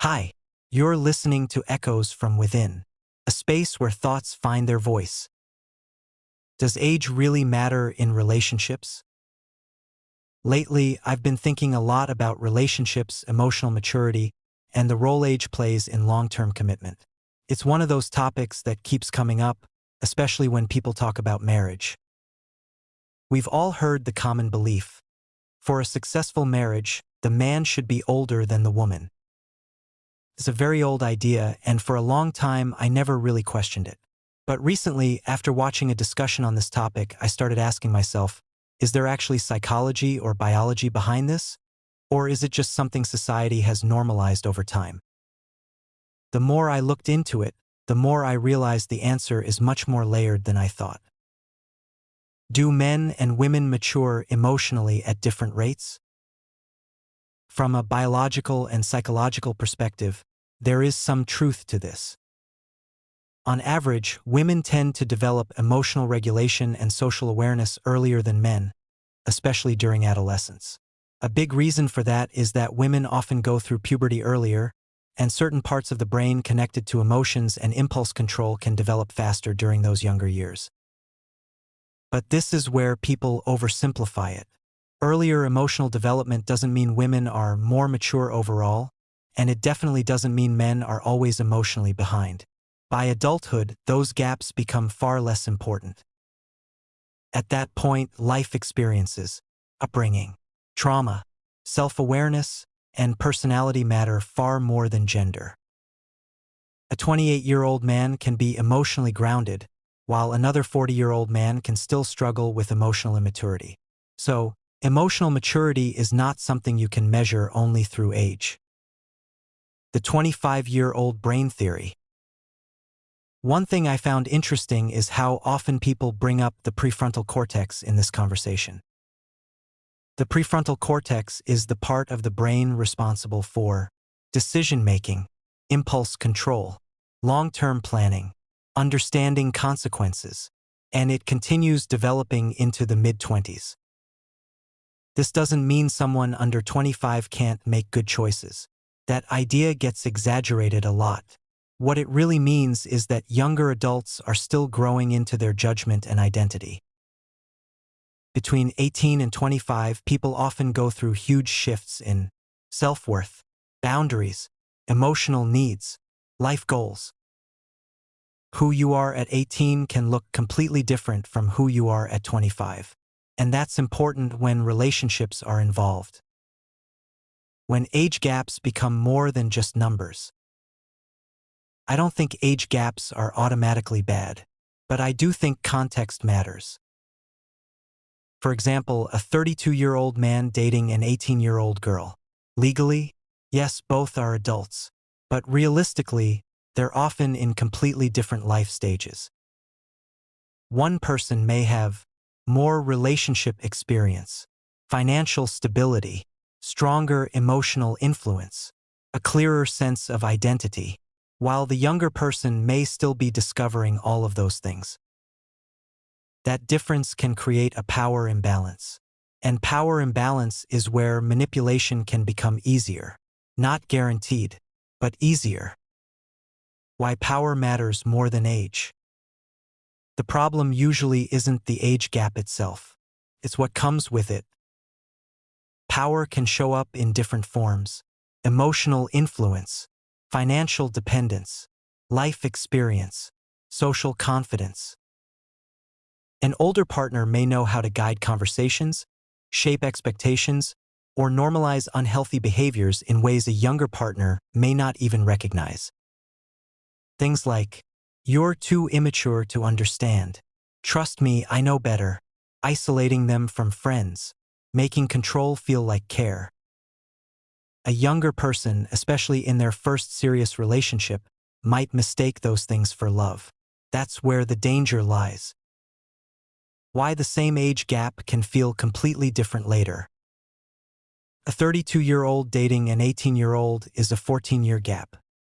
Hi, you're listening to Echoes from Within, a space where thoughts find their voice. Does age really matter in relationships? Lately, I've been thinking a lot about relationships, emotional maturity, and the role age plays in long-term commitment. It's one of those topics that keeps coming up, especially when people talk about marriage. We've all heard the common belief: for a successful marriage, the man should be older than the woman. It's a very old idea, and for a long time I never really questioned it. But recently, after watching a discussion on this topic, I started asking myself, is there actually psychology or biology behind this? Or is it just something society has normalized over time? The more I looked into it, the more I realized the answer is much more layered than I thought. Do men and women mature emotionally at different rates? From a biological and psychological perspective, there is some truth to this. On average, women tend to develop emotional regulation and social awareness earlier than men, especially during adolescence. A big reason for that is that women often go through puberty earlier, and certain parts of the brain connected to emotions and impulse control can develop faster during those younger years. But this is where people oversimplify it. Earlier emotional development doesn't mean women are more mature overall, and it definitely doesn't mean men are always emotionally behind. By adulthood, those gaps become far less important. At that point, life experiences, upbringing, trauma, self-awareness, and personality matter far more than gender. A 28-year-old man can be emotionally grounded, while another 40-year-old man can still struggle with emotional immaturity. So, emotional maturity is not something you can measure only through age. The 25-year-old brain theory. One thing I found interesting is how often people bring up the prefrontal cortex in this conversation. The prefrontal cortex is the part of the brain responsible for decision-making, impulse control, long-term planning, understanding consequences, and it continues developing into the mid-20s. This doesn't mean someone under 25 can't make good choices. That idea gets exaggerated a lot. What it really means is that younger adults are still growing into their judgment and identity. Between 18 and 25, people often go through huge shifts in self-worth, boundaries, emotional needs, life goals. Who you are at 18 can look completely different from who you are at 25. And that's important when relationships are involved. When age gaps become more than just numbers. I don't think age gaps are automatically bad, but I do think context matters. For example, a 32-year-old man dating an 18-year-old girl. Legally, yes, both are adults, but realistically, they're often in completely different life stages. One person may have more relationship experience, financial stability, stronger emotional influence, a clearer sense of identity, while the younger person may still be discovering all of those things. That difference can create a power imbalance. And power imbalance is where manipulation can become easier. Not guaranteed, but easier. Why power matters more than age. The problem usually isn't the age gap itself. It's what comes with it. Power can show up in different forms: emotional influence, financial dependence, life experience, social confidence. An older partner may know how to guide conversations, shape expectations, or normalize unhealthy behaviors in ways a younger partner may not even recognize. Things like, "You're too immature to understand," "Trust me, I know better," isolating them from friends, making control feel like care. A younger person, especially in their first serious relationship, might mistake those things for love. That's where the danger lies. Why the same age gap can feel completely different later. A 32-year-old dating an 18-year-old is a 14-year gap.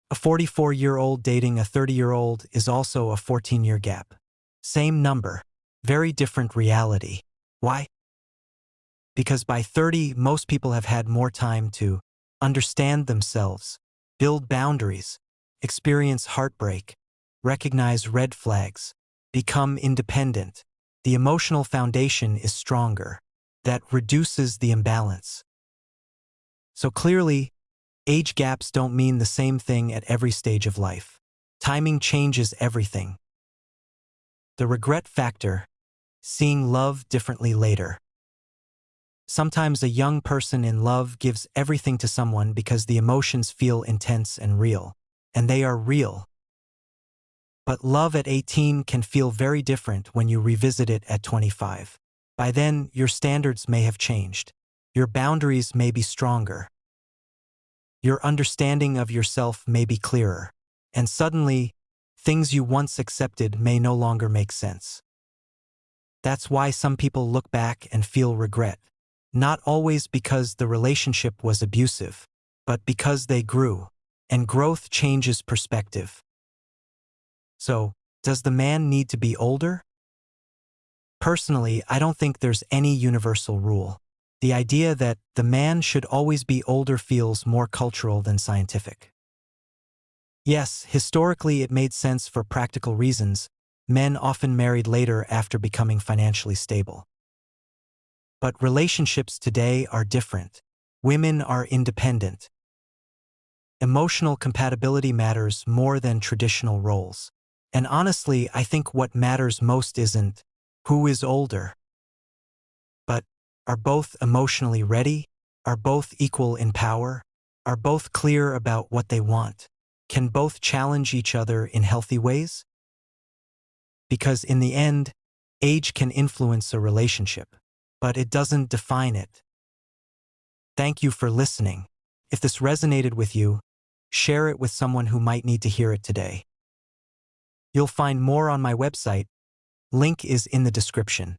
A 44-year-old dating a 30-year-old is also a 14-year gap. Same number, very different reality. Why? Because by 30, most people have had more time to understand themselves, build boundaries, experience heartbreak, recognize red flags, become independent. The emotional foundation is stronger. That reduces the imbalance. So clearly, age gaps don't mean the same thing at every stage of life. Timing changes everything. The regret factor, seeing love differently later. Sometimes a young person in love gives everything to someone because the emotions feel intense and real. And they are real. But love at 18 can feel very different when you revisit it at 25. By then, your standards may have changed. Your boundaries may be stronger. Your understanding of yourself may be clearer. And suddenly, things you once accepted may no longer make sense. That's why some people look back and feel regret. Not always because the relationship was abusive, but because they grew. And growth changes perspective. So, does the man need to be older? Personally, I don't think there's any universal rule. The idea that the man should always be older feels more cultural than scientific. Yes, historically it made sense for practical reasons. Men often married later after becoming financially stable. But relationships today are different. Women are independent. Emotional compatibility matters more than traditional roles. And honestly, I think what matters most isn't who is older, but are both emotionally ready? Are both equal in power? Are both clear about what they want? Can both challenge each other in healthy ways? Because in the end, age can influence a relationship, but it doesn't define it. Thank you for listening. If this resonated with you, share it with someone who might need to hear it today. You'll find more on my website. Link is in the description.